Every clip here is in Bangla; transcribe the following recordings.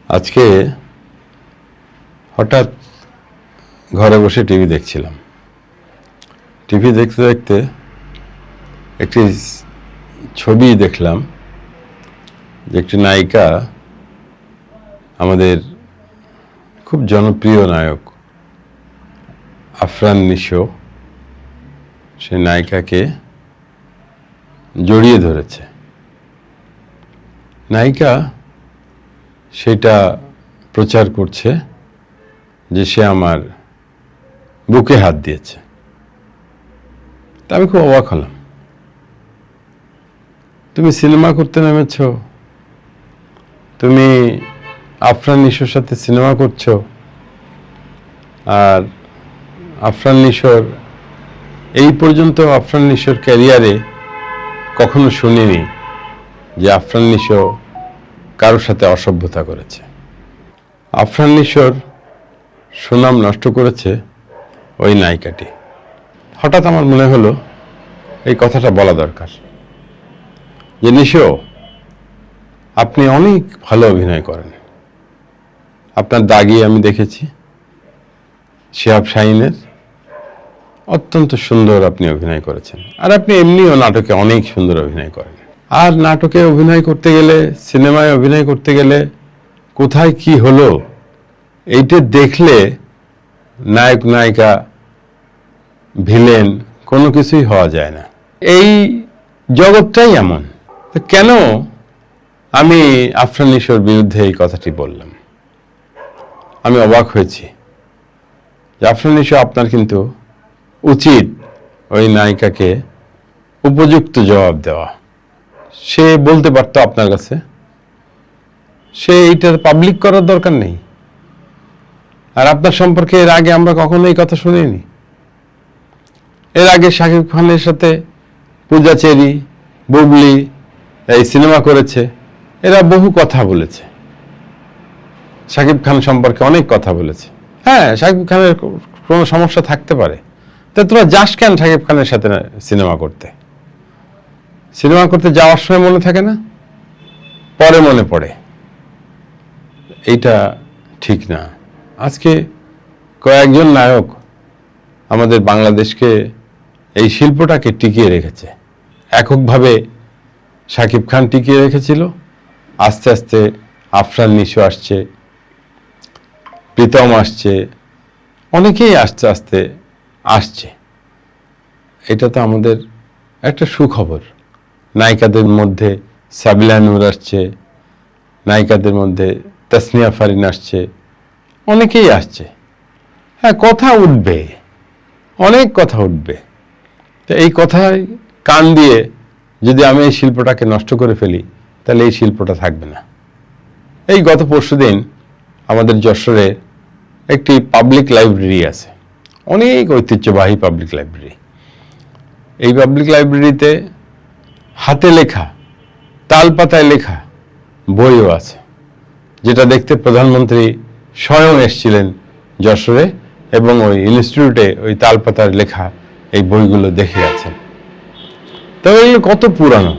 আজকে হঠাৎ ঘরে বসে টিভি দেখছিলাম। টিভি দেখতে দেখতে একটি ছবি দেখলাম যে একটি নায়িকা, আমাদের খুব জনপ্রিয় নায়ক আফরান নিশো, সে নায়িকাকে জড়িয়ে ধরেছে। নায়িকা সেটা প্রচার করছে যে সে আমার বুকে হাত দিয়েছে। তা আমি খুব অবাক হলাম। তুমি সিনেমা করতে নেমেছ, তুমি আফরান নিশোর সাথে সিনেমা করছো, আর আফরান নিশোর এই পর্যন্ত আফরান নিশোর ক্যারিয়ারে কখনো শুনিনি যে আফরান নিশো কারোর সাথে অসভ্যতা করেছে। আফরান নিশোর সুনাম নষ্ট করেছে ওই নায়িকাটি। হঠাৎ আমার মনে হলো এই কথাটা বলা দরকার যে নিশো, আপনি অনেক ভালো অভিনয় করেন। আপনার দাগি আমি দেখেছি, শিহাব শাহিনের অত্যন্ত সুন্দর আপনি অভিনয় করেছেন, আর আপনি এমনিও নাটকে অনেক সুন্দর অভিনয় করেন। আর নাটকে অভিনয় করতে গেলে, সিনেমায় অভিনয় করতে গেলে কোথায় কি হলো এইটা দেখলে নায়ক নায়িকা ভিলেন কোনো কিছুই হওয়া যায় না। এই জগৎটাই এমন। তো কেন আমি আফরান নিশোর বিরুদ্ধে এই কথাটি বললাম? আমি অবাক হয়েছি যে আফরান নিশো, আপনার কিন্তু উচিত ওই নায়িকাকে উপযুক্ত জবাব দেওয়া। সে বলতে পারতো আপনার কাছে, সে এইটার পাবলিক করার দরকার নেই। আর আপনার সম্পর্কে এর আগে আমরা কখনো এই কথা শুনিনি। এর আগে শাকিব খানের সাথে পূজা চেরি, বুবলি এই সিনেমা করেছে, এরা বহু কথা বলেছে, শাকিব খান সম্পর্কে অনেক কথা বলেছে। হ্যাঁ, শাকিব খানের কোনো সমস্যা থাকতে পারে, তা তোরা যাস কেন শাকিব খানের সাথে সিনেমা করতে? সিনেমা করতে যাওয়ার সময় মনে থাকে না, পরে মনে পড়ে। এইটা ঠিক না। আজকে কয়েকজন নায়ক আমাদের বাংলাদেশকে, এই শিল্পটাকে টিকিয়ে রেখেছে। এককভাবে শাকিব খান টিকিয়ে রেখেছিল, আস্তে আস্তে আফরান নিশো আসছে, প্রীতম আসছে, অনেকেই আস্তে আস্তে আসছে। এটা তো আমাদের একটা সুখবর। নায়িকাদের মধ্যে সাবিলা নূর আসছে, নায়িকাদের মধ্যে তাসনিয়া ফারিন আসছে, অনেকেই আসছে। হ্যাঁ, কথা উঠবে, অনেক কথা উঠবে। তো এই কথায় কান দিয়ে যদি আমি এই শিল্পটাকে নষ্ট করে ফেলি, তাহলে এই শিল্পটা থাকবে না। এই গত পরশুদিন আমাদের যশোরে একটি পাবলিক লাইব্রেরি আছে, অনেক ঐতিহ্যবাহী পাবলিক লাইব্রেরি। এই পাবলিক লাইব্রেরিতে হাতে লেখা, তালপাতায় লেখা বইও আছে, যেটা দেখতে প্রধানমন্ত্রী স্বয়ং এসেছিলেন যশোরে এবং ওই ইনস্টিটিউটে ওই তালপাতার লেখা এই বইগুলো দেখে গেছেন। তবে এগুলো কত পুরানো,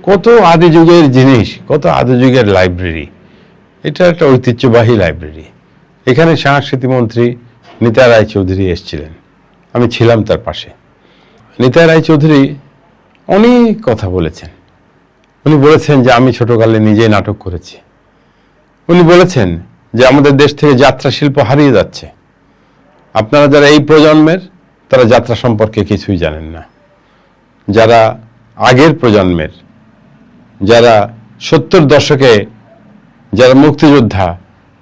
কত আদি যুগের জিনিস, কত আদি যুগের লাইব্রেরি। এটা একটা ঐতিহ্যবাহী লাইব্রেরি। এখানে সংস্কৃতি মন্ত্রী নিতাই রায়চৌধুরী এসেছিলেন, আমি ছিলাম তার পাশে। নিতাই রায়চৌধুরী অনেক কথা বলেছেন। উনি বলেছেন যে আমি ছোটকালে নিজেই নাটক করেছি। উনি বলেছেন যে আমাদের দেশ থেকে যাত্রা শিল্প হারিয়ে যাচ্ছে। আপনারা যারা এই প্রজন্মের, তারা যাত্রা সম্পর্কে কিছুই জানেন না। যারা আগের প্রজন্মের, যারা 70 দশকে, যারা মুক্তিযোদ্ধা,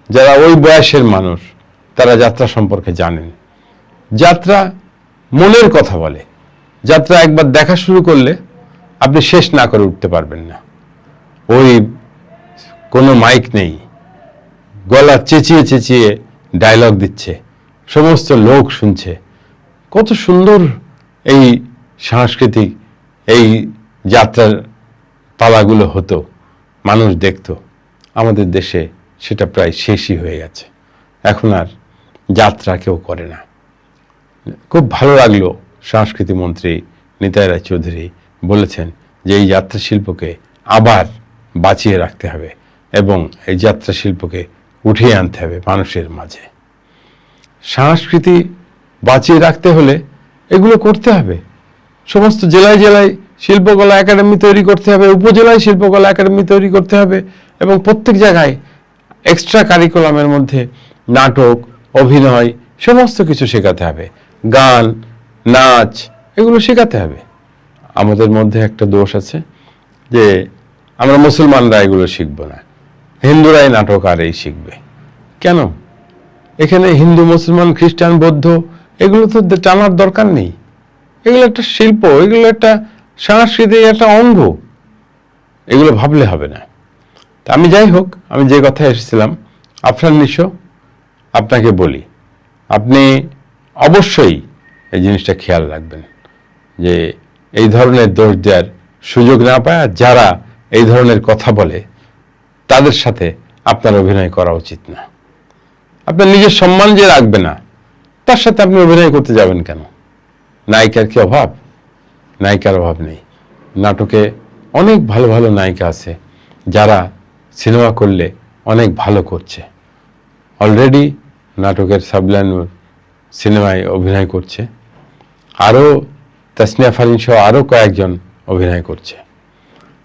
যারা ওই বয়সের মানুষ, তারা যাত্রা সম্পর্কে জানেন। যাত্রা মনের কথা বলে। যাত্রা একবার দেখা শুরু করলে আপনি শেষ না করে উঠতে পারবেন না। ওই কোনো মাইক নেই, গলা চেঁচিয়ে চেঁচিয়ে ডায়লগ দিচ্ছে, সমস্ত লোক শুনছে। কত সুন্দর এই সাংস্কৃতিক এই যাত্রার পালাগুলো হতো, মানুষ দেখত। আমাদের দেশে সেটা প্রায় শেষই হয়ে গেছে, এখন আর যাত্রা কেউ করে না। খুব ভালো লাগলো সংস্কৃতি মন্ত্রী নিতাই রায়চৌধুরী বলেছেন যে এই যাত্রা শিল্পকে আবার বাঁচিয়ে রাখতে হবে, এবং এই যাত্রা শিল্পকে উঠিয়ে আনতে হবে মানুষের মাঝে। সংস্কৃতি বাঁচিয়ে রাখতে হলে এগুলো করতে হবে। সমস্ত জেলায় জেলায় শিল্পকলা একাডেমি তৈরি করতে হবে, উপজেলায় শিল্পকলা একাডেমি তৈরি করতে হবে, এবং প্রত্যেক জায়গায় এক্সট্রা কারিকুলামের মধ্যে নাটক, অভিনয় সমস্ত কিছু শেখাতে হবে, গান, নাচ এগুলো শেখাতে হবে। আমাদের মধ্যে একটা দোষ আছে যে আমরা মুসলমানরা এগুলো শিখব না, হিন্দুরাই নাটক আর এই শিখবে। কেন? এখানে হিন্দু, মুসলমান, খ্রিস্টান, বৌদ্ধ এগুলো তো টানার দরকার নেই। এগুলো একটা শিল্প, এগুলো একটা সংস্কৃতির একটা অঙ্গ, এগুলো ভাবলে হবে না। তা আমি যাই হোক, আমি যে কথায় এসেছিলাম, আফরান নিশো, আপনাকে বলি, আপনি অবশ্যই এই জিনিসটা খেয়াল রাখবেন যে এই ধরনের দোষ দেওয়ার সুযোগ না পায়, যারা এই ধরনের কথা বলে তাদের সাথে আপনার অভিনয় করা উচিত না। আপনার নিজের সম্মান যে রাখবে না, তার সাথে আপনি অভিনয় করতে যাবেন কেন? নায়িকার কি অভাব? নায়িকার অভাব নেই। নাটকে অনেক ভালো ভালো নায়িকা আছে যারা সিনেমা করলে অনেক ভালো করছে। অলরেডি নাটকের সাবলানুর সিনেমায় অভিনয় করছে, আরও তাসনিয়া ফারিন সহ আরও কয়েকজন অভিনয় করছে।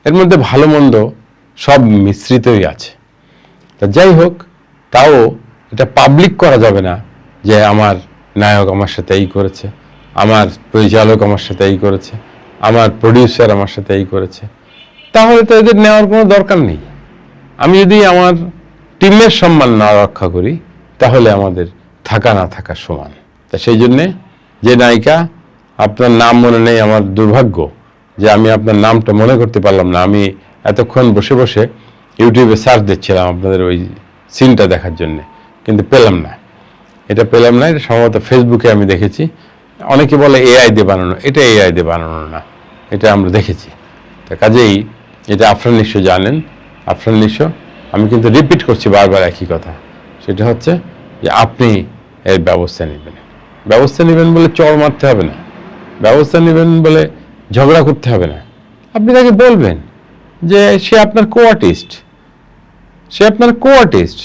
এর মধ্যে ভালো মন্দ সব মিশ্রিতই আছে। তা যাই হোক, তাও এটা পাবলিক করা যাবে না যে আমার নায়ক আমার সাথে এই করেছে, আমার পরিচালক আমার সাথে এই করেছে, আমার প্রডিউসার আমার সাথে এই করেছে। তাহলে তো এদের নেওয়ার কোনো দরকার নেই। আমি যদি আমার টিমের সম্মান না রক্ষা করি, তাহলে আমাদের থাকা না থাকা সমান। তা সেই জন্যে, যে নায়িকা আপনার নাম মনে নেই, আমার দুর্ভাগ্য যে আমি আপনার নামটা মনে করতে পারলাম না। আমি এতক্ষণ বসে বসে ইউটিউবে সার্চ দিচ্ছিলাম আপনাদের ওই সিনটা দেখার জন্যে, কিন্তু পেলাম না। এটা সম্ভবত ফেসবুকে আমি দেখেছি। অনেকে বলে এআই দিয়ে বানানো, এটা এআই দিয়ে বানানো না, এটা আমরা দেখেছি। তা কাজেই এটা আফরান নিশো জানেন। আফরান নিশো, আমি কিন্তু রিপিট করছি বারবার একই কথা, সেটা হচ্ছে যে আপনি এর ব্যবস্থা নেবেন। ব্যবস্থা নেবেন বলে চড় মারতে হবে না, ব্যবস্থা নেবেন বলে ঝগড়া করতে হবে না। আপনি তাকে বলবেন যে সে আপনার কো-আর্টিস্ট,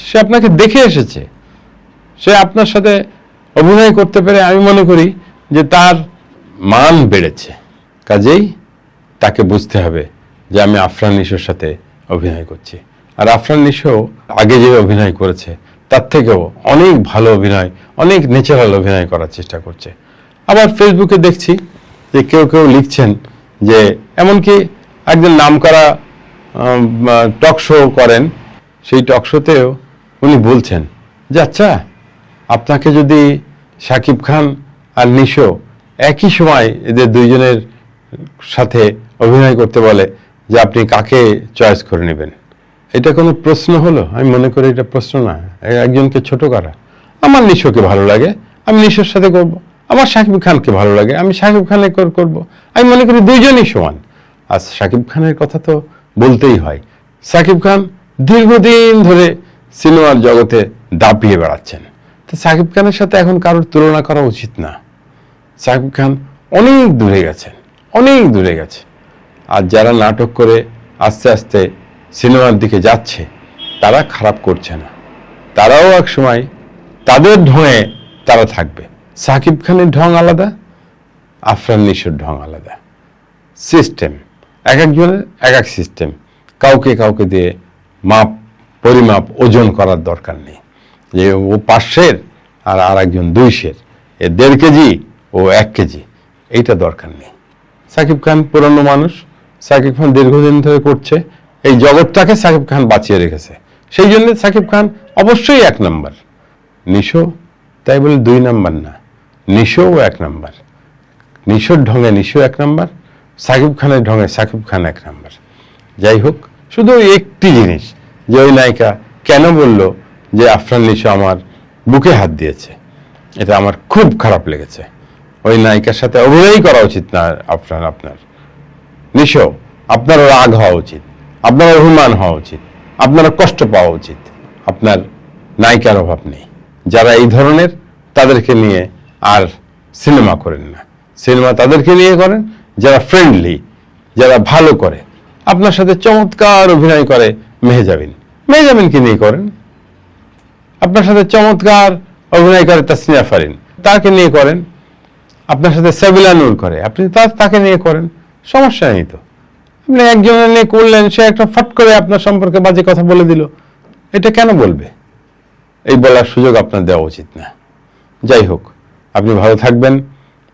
সে আপনাকে দেখে এসেছে, সে আপনার সাথে অভিনয় করতে পেরে আমি মনে করি যে তার মান বেড়েছে। কাজেই তাকে বুঝতে হবে যে আমি আফরান নিশোর সাথে অভিনয় করছি। আর আফরান নিশো আগে যে অভিনয় করেছে তার থেকেও অনেক ভালো অভিনয়, অনেক ন্যাচারাল অভিনয় করার চেষ্টা করছে। আবার ফেসবুকে দেখছি যে কেউ কেউ লিখছেন যে এমনকি একজন নামকরা টক শো করেন, সেই টক শোতেও উনি বলছেন যে আচ্ছা, আপনাকে যদি শাকিব খান আর নিশো একই সময় এদের দুইজনের সাথে অভিনয় করতে বলে, যে আপনি কাকে চয়েস করে নেবেন? এটা কোনো প্রশ্ন হলো? আমি মনে করি এটা প্রশ্ন না, একজনকে ছোট করা। আমার নিশোকে ভালো লাগে, আমি নিশোর সাথে করব। আমার শাকিব খানকে ভালো লাগে, আমি শাকিব খানের করব। আমি মনে করি দুইজনই সমান। আর শাকিব খানের কথা তো বলতেই হয়। শাকিব খান দীর্ঘদিন ধরে সিনেমার জগতে দাপিয়ে বেড়াচ্ছেন, তো শাকিব খানের সাথে এখন কারোর তুলনা করা উচিত না। শাকিব খান অনেক দূরে গেছেন, অনেক দূরে গেছে। আর যারা নাটক করে আস্তে আস্তে সিনেমার দিকে যাচ্ছে, তারা খারাপ করছে না, তারাও এক সময় তাদের ঢঙে তারা থাকবে। শাকিব খানের ঢং আলাদা, আফরান নিশোর ঢং আলাদা। সিস্টেম এক একজনের এক এক সিস্টেম। কাউকে দিয়ে মাপ, পরিমাপ, ওজন করার দরকার নেই যে ও 500 আর একজন 200, এ 1.5 কেজি, ও 1 কেজি, এইটা দরকার নেই। শাকিব খান পুরনো মানুষ, শাকিব খান দীর্ঘদিন ধরে করছে, এই জগৎটাকে শাকিব খান বাঁচিয়ে রেখেছে, সেই জন্য শাকিব খান অবশ্যই 1 নাম্বার। নিশো তাই বলে 2 নাম্বার না, নিশোও 1 নাম্বার। নিশোর ঢঙে নিশো 1 নাম্বার, শাকিব খানের ঢঙে শাকিব খান 1 নাম্বার। যাই হোক, শুধু একটি জিনিস, যে ওই নায়িকা কেন বলল যে আফরান নিশো আমার বুকে হাত দিয়েছে, এটা আমার খুব খারাপ লেগেছে। ওই নায়িকার সাথে অভিনয় করা উচিত না। আপনার নিশো, আপনার রাগ হওয়া উচিত, আপনার অভিমান হওয়া উচিত, আপনার কষ্ট পাওয়া উচিত। আপনার নায়িকার অভাব নেই। যারা এই ধরনের, তাদেরকে নিয়ে আর সিনেমা করেন না। সিনেমা তাদেরকে নিয়ে করেন যারা ফ্রেন্ডলি, যারা ভালো করে। আপনার সাথে চমৎকার অভিনয় করে মেহেজাবিন, মেহজাবিনকে নিয়ে করেন। আপনার সাথে চমৎকার অভিনয় করে তাসনিয়া ফারিন, তাকে নিয়ে করেন। আপনার সাথে সাবিলা নূর করে, আপনি তাকে নিয়ে করেন, সমস্যা নেই তো। আপনি একজনের নিয়ে করলেন, সে একটা ফট করে আপনার সম্পর্কে বাজে কথা বলে দিল, এটা কেন বলবে? এই বলার সুযোগ আপনার দেওয়া উচিত না। যাই হোক, আপনি ভালো থাকবেন,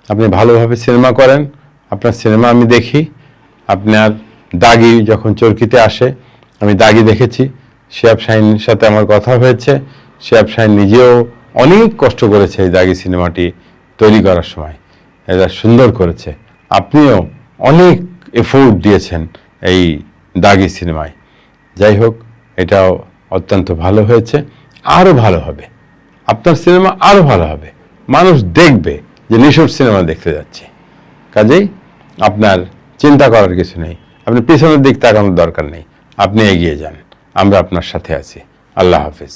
আপনি ভালোভাবে সিনেমা করেন। আপনার সিনেমা আমি দেখি। আপনার দাগি যখন চরকিতে আসে, আমি দাগি দেখেছি, শিহাব শাহীনের সাথে আমার কথা হয়েছে। শিহাব শাহীন নিজেও অনেক কষ্ট করেছে এই দাগি সিনেমাটি তৈরি করার সময়, এটা সুন্দর করেছে। আপনিও অনেক এফোর্ট দিয়েছেন এই দাগি সিনেমায়। যাই হোক, এটাও অত্যন্ত ভালো হয়েছে, আরও ভালো হবে। আপনার সিনেমা আরও ভালো হবে, মানুষ দেখবে যে নিশুর সিনেমা দেখতে যাচ্ছে। কাজেই আপনার চিন্তা করার কিছু নেই, আপনি পিছনের দিক তাকানোর দরকার নেই, আপনি এগিয়ে যান, আমরা আপনার সাথে আছি। আল্লাহ হাফিজ।